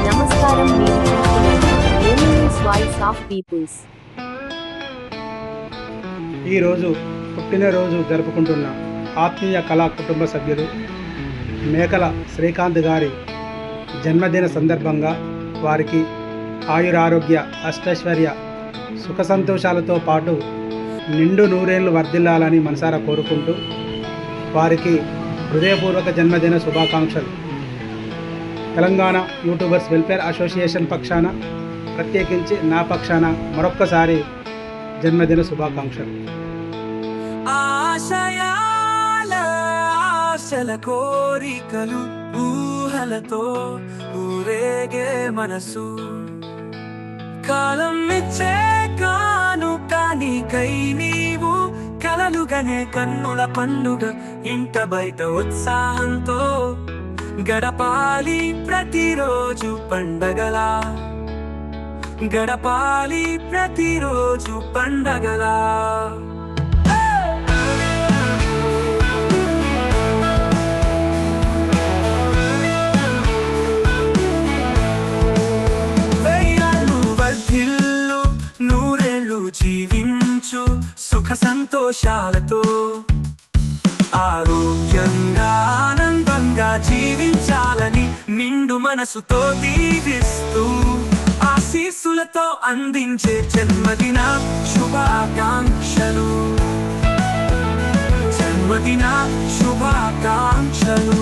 నమస్కారం, మీరు చూస్తున్నారు న్యూస్ వాయిస్ ఆఫ్ పీపుల్స్. ఈరోజు పుట్టినరోజు జరుపుకుంటున్న ఆత్మీయ కళా కుటుంబ సభ్యులు మేకల శ్రీకాంత్ గారి జన్మదిన సందర్భంగా వారికి ఆయురారోగ్య అష్టైశ్వర్య సుఖ సంతోషాలతో పాటు నిండు నూరేళ్లు వర్ధిల్లాలని మనసారా కోరుకుంటూ వారికి హృదయపూర్వక జన్మదిన శుభాకాంక్షలు. తెలంగాణ యూట్యూబర్స్ వెల్ఫేర్ అసోసియేషన్ పక్షాన, ప్రత్యేకించి నా పక్షాన మరొక్కసారి జన్మదిన శుభాకాంక్షలు. ఆశల కోరికలు ఊహలతో ఊరేగే మనసు, కాలం ఇచ్చే కానుక నీకై నీవు కలలుగనే కన్నుల పండుగ ఇంట బయట ఉత్సాహంతో గడపాలి ప్రతిరోజు పండగలా, గడపాలి ప్రతిరోజు పండగలా. నూరేళ్ళు జీవించు సుఖ సంతోషాలతో, ఆరోగ్యంగా ఆనందంగా జీవించాలని నిండు మనసుతో దీవిస్తూ ఆశీస్సులతో అందించే జన్మదిన శుభాకాంక్షలు, జన్మదిన శుభాకాంక్షలు.